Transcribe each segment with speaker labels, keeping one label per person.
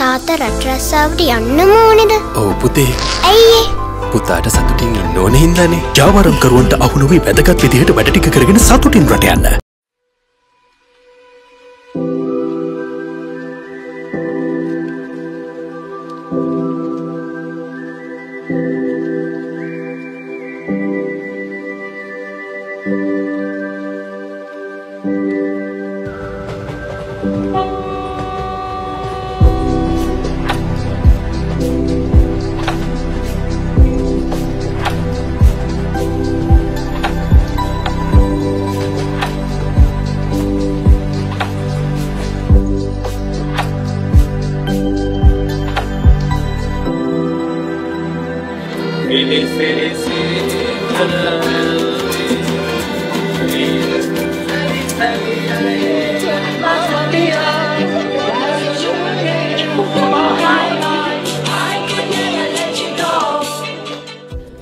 Speaker 1: තාත්තා රට රස්සාවට යන්නම ඕනේද?
Speaker 2: ඔව් පුතේ.
Speaker 1: ඇයි
Speaker 2: පුතාට සතුටින් ඉන්න ඕනේ හින්දානේ. ජාවාරම්කරුවන්ට අහු නොවි වැදගත් විදිහට වැඩ ටික කරගෙන සතුටින් රට යන්න.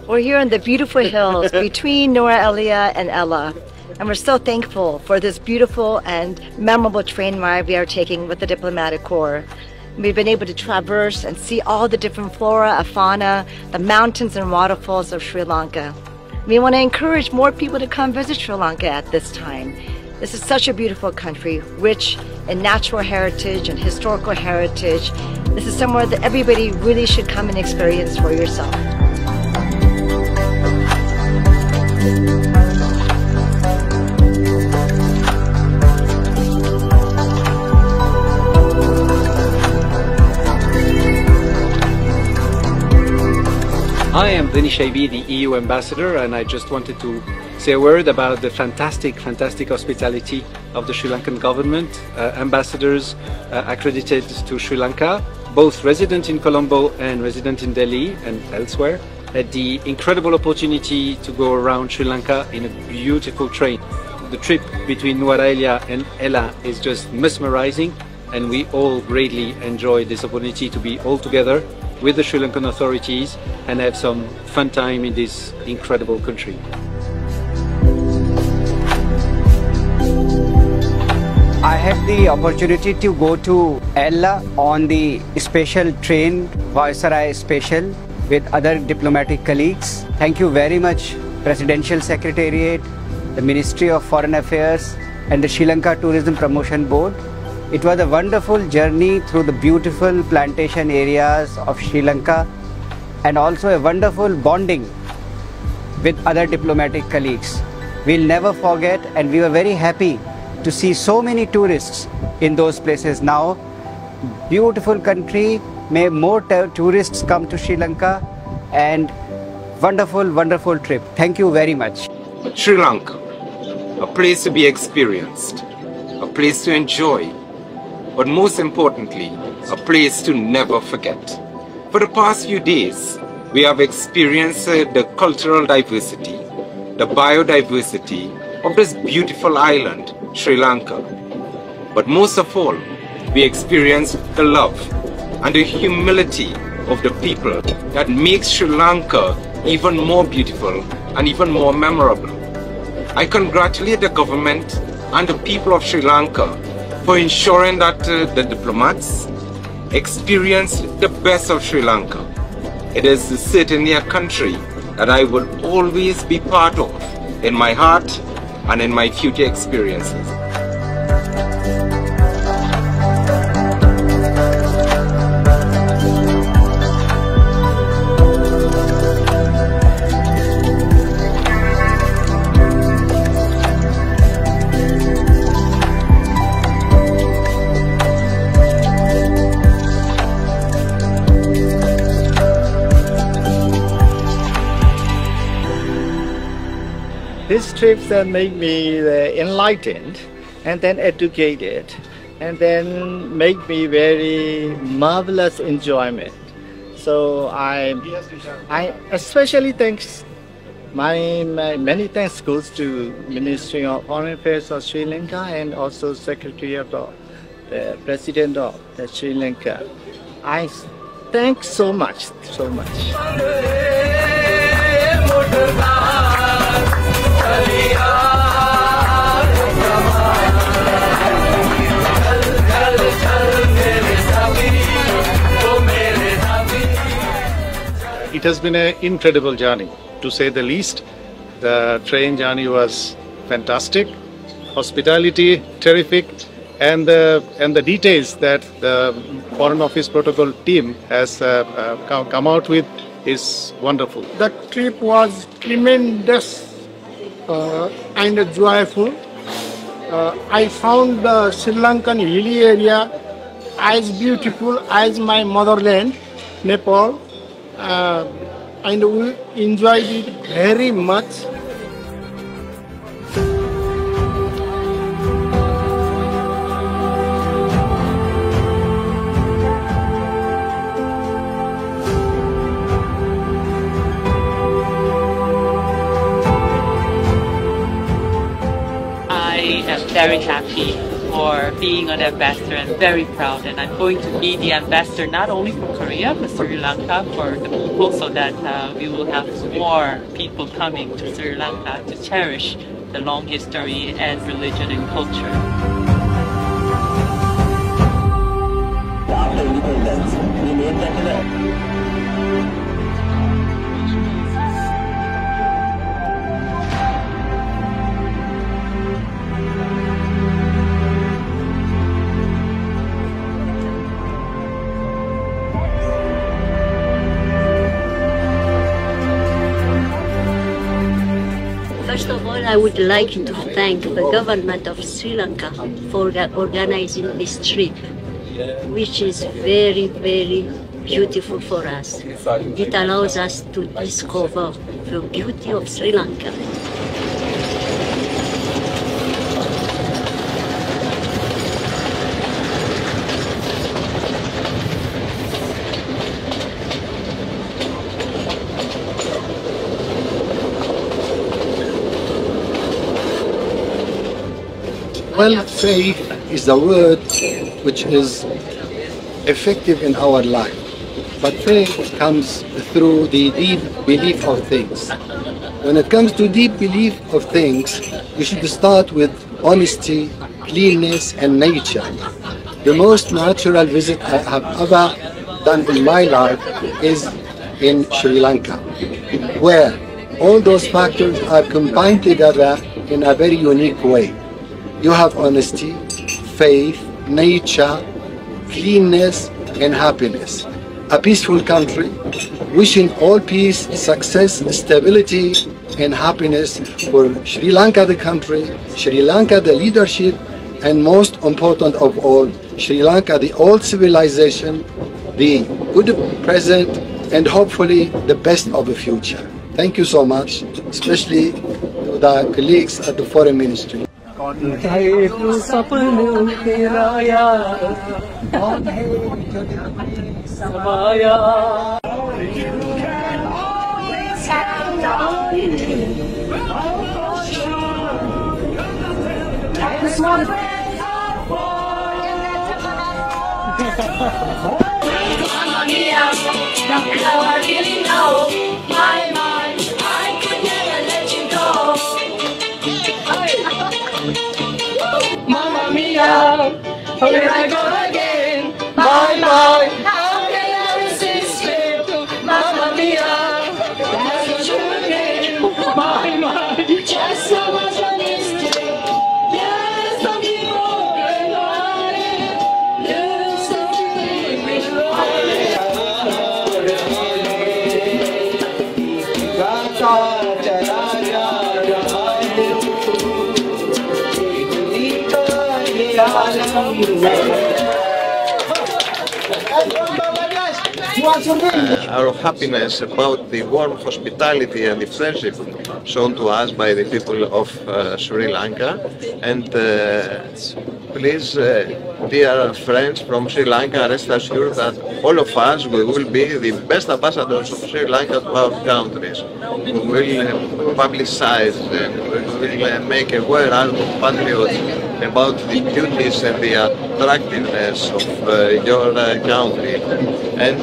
Speaker 3: We're here in the beautiful hills between Noora Elia and Ella, and we're so thankful for this beautiful and memorable train ride we are taking with the Diplomatic Corps. We've been able to traverse and see all the different flora and fauna, the mountains and waterfalls of Sri Lanka. We want to encourage more people to come visit Sri Lanka at this time. This is such a beautiful country, rich in natural heritage and historical heritage. This is somewhere that everybody really should come and experience for yourself.
Speaker 4: Hi, I'm Dinesh Aibi, the EU ambassador, and I just wanted to say a word about the fantastic hospitality of the Sri Lankan government. Ambassadors accredited to Sri Lanka, both resident in Colombo and resident in Delhi and elsewhere, had the incredible opportunity to go around Sri Lanka in a beautiful train. The trip between Noora Elia and Ella is just mesmerizing, and we all greatly enjoyed this opportunity to be all together with the Sri Lankan authorities and have some fun time in this incredible country.
Speaker 5: I had the opportunity to go to Ella on the special train, Viceroy Special, with other diplomatic colleagues. Thank you very much, Presidential Secretariat, the Ministry of Foreign Affairs and the Sri Lanka Tourism Promotion Board. It was a wonderful journey through the beautiful plantation areas of Sri Lanka and also a wonderful bonding with other diplomatic colleagues. We'll never forget, and we were very happy to see so many tourists in those places now. Beautiful country, may more tourists come to Sri Lanka, and wonderful trip. Thank you very much.
Speaker 6: Sri Lanka, a place to be experienced, a place to enjoy, but most importantly, a place to never forget. For the past few days, we have experienced the cultural diversity, the biodiversity of this beautiful island, Sri Lanka. But most of all, we experienced the love and the humility of the people that makes Sri Lanka even more beautiful and even more memorable. I congratulate the government and the people of Sri Lanka for ensuring that the diplomats experience the best of Sri Lanka. It is certainly a country that I will always be part of in my heart and in my future experiences.
Speaker 7: These trips make me enlightened and then educated and then make me very marvelous enjoyment. So I especially thanks many thanks goes to Ministry of Foreign Affairs of Sri Lanka and also Secretary of the President of Sri Lanka. I thank so much.
Speaker 8: has been an incredible journey, to say the least. The train journey was fantastic, hospitality terrific, and the details that the Foreign Office Protocol team has come out with is wonderful.
Speaker 9: The trip was tremendous and joyful. I found the Sri Lankan hilly area as beautiful as my motherland, Nepal, and we enjoyed it very much.
Speaker 10: I am very happy for being an ambassador and very proud, and I'm going to be the ambassador not only for Korea but Sri Lanka for the people, so that we will have more people coming to Sri Lanka to cherish the long history and religion and culture.
Speaker 11: First of all, I would like to thank the government of Sri Lanka for organizing this trip, which is very, very beautiful for us. It allows us to discover the beauty of Sri Lanka.
Speaker 12: Well, faith is a word which is effective in our life. But faith comes through the deep belief of things. When it comes to deep belief of things, you should start with honesty, cleanness, and nature. The most natural visit I have ever done in my life is in Sri Lanka, where all those factors are combined together in a very unique way. You have honesty, faith, nature, cleanness, and happiness. A peaceful country, wishing all peace, success, stability, and happiness for Sri Lanka the country, Sri Lanka the leadership, and most important of all, Sri Lanka the old civilization, the good present, and hopefully the best of the future. Thank you so much, especially to the colleagues at the Foreign Ministry.
Speaker 13: Mamma mia, here I go again. My, how can I resist it? Mamma mia, that's you again. My, just so much honesty. Yes, some people can want it. Yes, some people want it.
Speaker 14: Our happiness about the warm hospitality and the friendship shown to us by the people of Sri Lanka, and please, dear friends from Sri Lanka, rest assured that all of us we will be the best ambassadors of Sri Lanka to our countries. We will publicize and we will make aware our compatriots about the beauties and the attractiveness of your country. And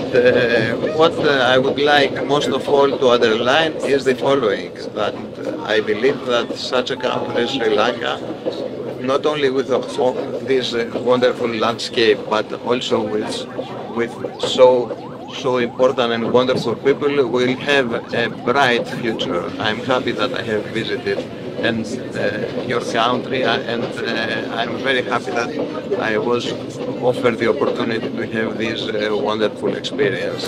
Speaker 14: what I would like most of all to underline is the following, that I believe that such a country as Sri Lanka, not only with this wonderful landscape, but also with so so important and wonderful people will have a bright future. I'm happy that I have visited and your country, and I'm very happy that I was offered the opportunity to have this wonderful experience.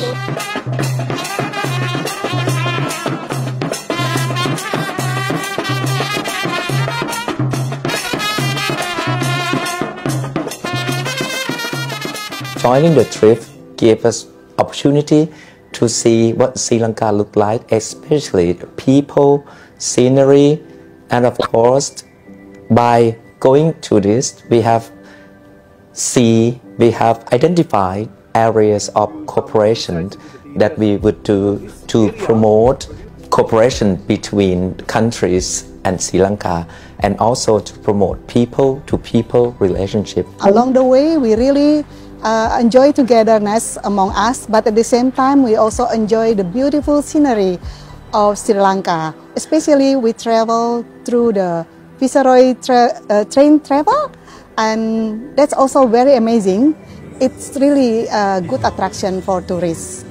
Speaker 15: Joining the trip gave us opportunity to see what Sri Lanka looked like, especially people, scenery, and of course, by going to this, we have identified areas of cooperation that we would do to promote cooperation between countries and Sri Lanka, and also to promote people-to-people relationship.
Speaker 16: Along the way, we really enjoy togetherness among us, but at the same time, we also enjoy the beautiful scenery of Sri Lanka. Especially, we travel through the Viceroy train travel, and that's also very amazing. It's really a good attraction for tourists.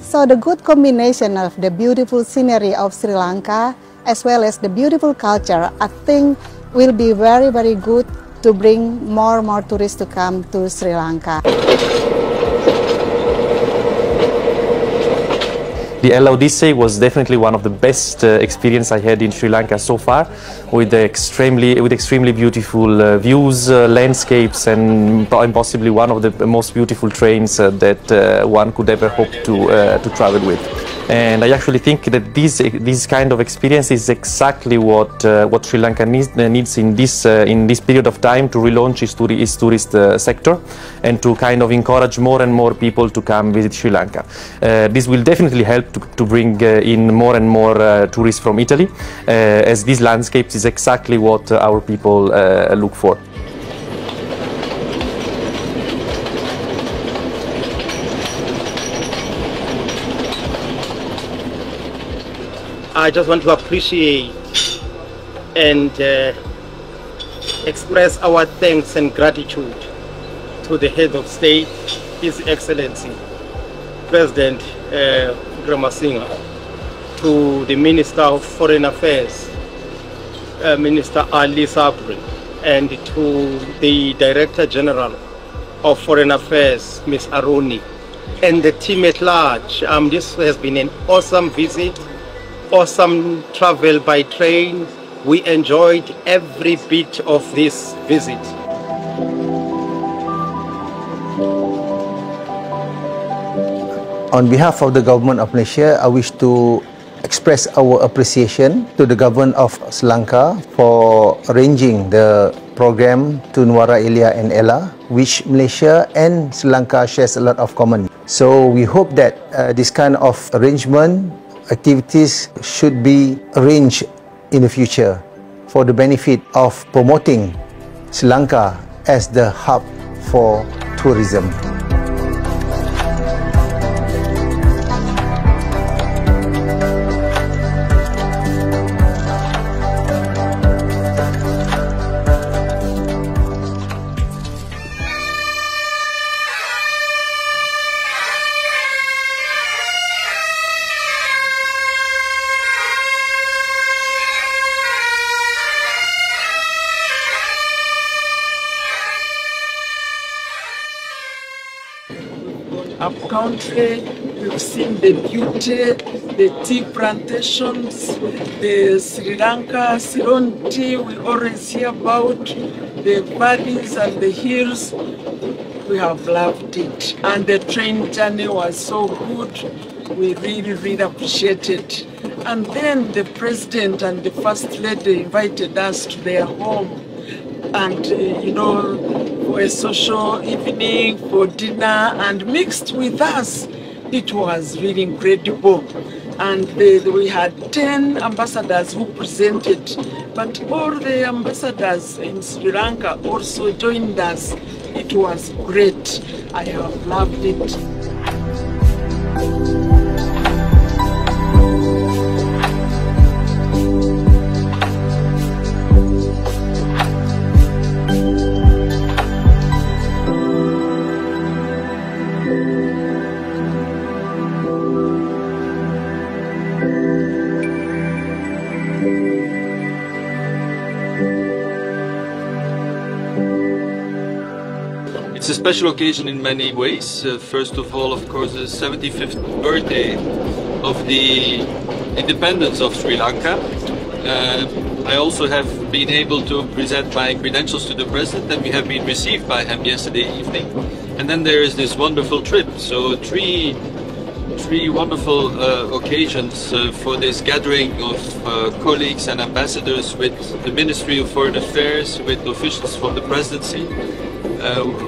Speaker 16: So the good combination of the beautiful scenery of Sri Lanka as well as the beautiful culture, I think will be very, very good to bring more tourists to come to Sri Lanka.
Speaker 17: The Ella Odyssey was definitely one of the best experience I had in Sri Lanka so far, with extremely beautiful views, landscapes, and possibly one of the most beautiful trains that one could ever hope to travel with. And I actually think that this kind of experience is exactly what Sri Lanka needs in this period of time to relaunch its tourist sector and to kind of encourage more and more people to come visit Sri Lanka. This will definitely help to bring in more and more tourists from Italy, as these landscapes is exactly what our people look for.
Speaker 18: I just want to appreciate and express our thanks and gratitude to the head of state, His Excellency, President Gramasinga, to the Minister of Foreign Affairs, Minister Ali Sabri, and to the Director General of Foreign Affairs, Ms. Aroni, and the team at large. This has been an awesome visit. Awesome travel by train. We enjoyed every bit of this visit.
Speaker 19: On behalf of the government of Malaysia, I wish to express our appreciation to the government of Sri Lanka for arranging the program to Nuwara Elia and Ella, which Malaysia and Sri Lanka shares a lot of common. So we hope that this kind of arrangement activities should be arranged in the future for the benefit of promoting Sri Lanka as the hub for tourism.
Speaker 20: Up country, we've seen the beauty, the tea plantations, the Sri Lanka Ceylon tea. We always hear about the valleys and the hills. We have loved it, and the train journey was so good. We really appreciate it. And then the president and the first lady invited us to their home, and for a social evening, for dinner, and mixed with us. It was really incredible. And we had 10 ambassadors who presented, but all the ambassadors in Sri Lanka also joined us. It was great. I have loved it.
Speaker 21: special occasion in many ways. First of all, of course, the 75th birthday of the independence of Sri Lanka. I also have been able to present my credentials to the President, and we have been received by him yesterday evening. And then there is this wonderful trip. So three wonderful occasions for this gathering of colleagues and ambassadors with the Ministry of Foreign Affairs, with officials from the Presidency.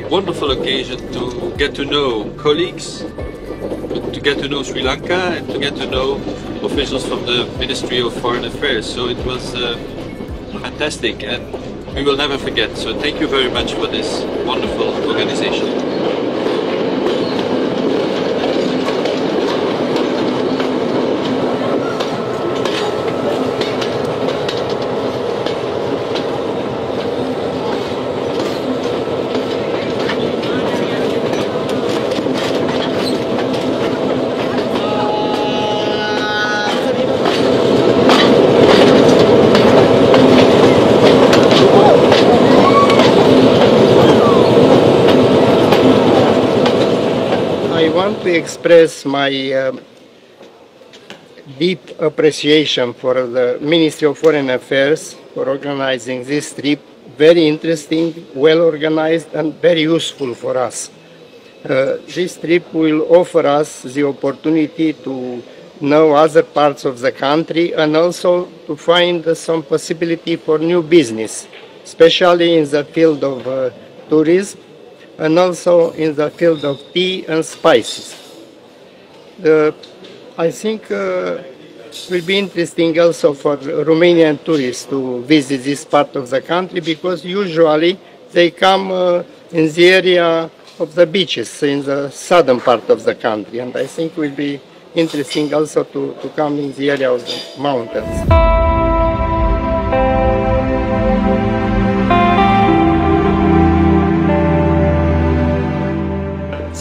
Speaker 21: Wonderful occasion to get to know colleagues, to get to know Sri Lanka, and to get to know officials from the Ministry of Foreign Affairs. So it was fantastic, and we will never forget. So thank you very much for this wonderful organization.
Speaker 9: To express my deep appreciation for the Ministry of Foreign Affairs for organizing this trip. Very interesting, well organized, and very useful for us. This trip will offer us the opportunity to know other parts of the country and also to find some possibility for new business, especially in the field of tourism, and also in the field of tea and spices. I think it will be interesting also for Romanian tourists to visit this part of the country, because usually they come in the area of the beaches in the southern part of the country, and I think it will be interesting also to come in the area of the mountains.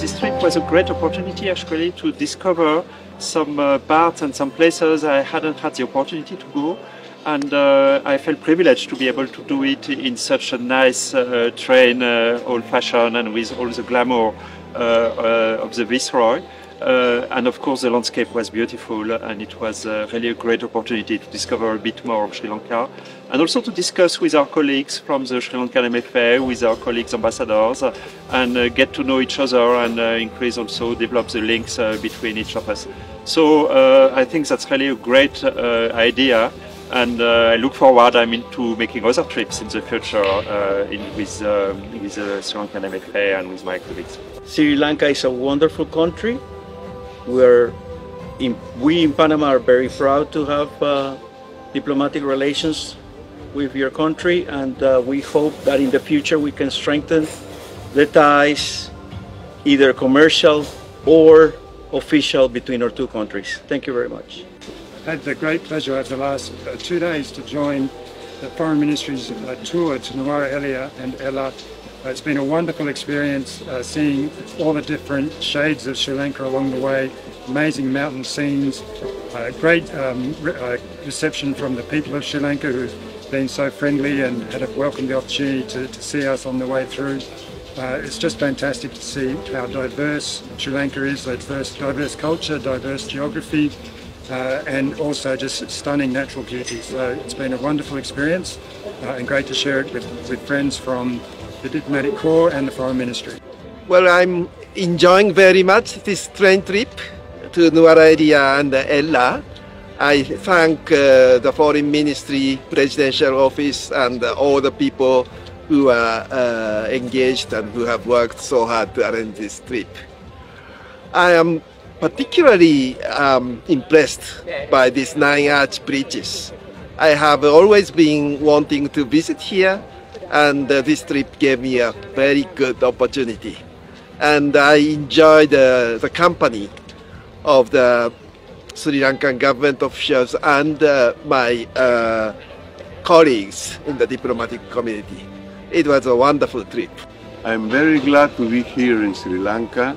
Speaker 22: This trip was a great opportunity actually to discover some parts and some places I hadn't had the opportunity to go, and I felt privileged to be able to do it in such a nice train, old-fashioned and with all the glamour of the Viceroy. And of course the landscape was beautiful, and it was really a great opportunity to discover a bit more of Sri Lanka, and also to discuss with our colleagues from the Sri Lankan MFA, with our colleagues ambassadors, and get to know each other and increase also, develop the links between each of us. So I think that's really a great idea, and I look forward to making other trips in the future with the Sri Lankan MFA and with my colleagues.
Speaker 18: Sri Lanka is a wonderful country. We in Panama are very proud to have diplomatic relations with your country, and we hope that in the future we can strengthen the ties, either commercial or official, between our two countries. Thank you very much.
Speaker 23: I had the great pleasure over the last 2 days to join the Foreign Ministry's tour to Nuwara Eliya and Ella. It's been a wonderful experience seeing all the different shades of Sri Lanka along the way, amazing mountain scenes, great reception from the people of Sri Lanka who've been so friendly and had welcomed the opportunity to see us on the way through. It's just fantastic to see how diverse Sri Lanka is, diverse culture, diverse geography, and also just stunning natural beauty. So it's been a wonderful experience and great to share it with friends from the Diplomatic Corps and the Foreign Ministry.
Speaker 24: Well, I'm enjoying very much this train trip to Nuwara Eliya and Ella. I thank the Foreign Ministry, Presidential Office, and all the people who are engaged and who have worked so hard to arrange this trip. I am particularly impressed by these 9 arch bridges. I have always been wanting to visit here, and this trip gave me a very good opportunity. And I enjoy the company of the Sri Lankan government officials and my colleagues in the diplomatic community. It was a wonderful trip.
Speaker 25: I'm very glad to be here in Sri Lanka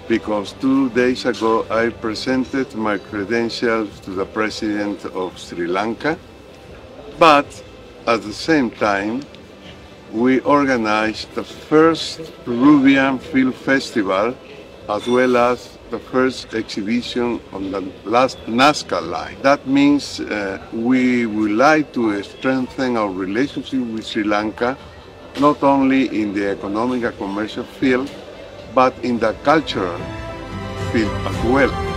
Speaker 25: because 2 days ago I presented my credentials to the President of Sri Lanka, but at the same time we organized the first Peruvian Film Festival, as well as the first exhibition on the last Nazca line. That means we would like to strengthen our relationship with Sri Lanka, not only in the economic and commercial field, but in the cultural field as well.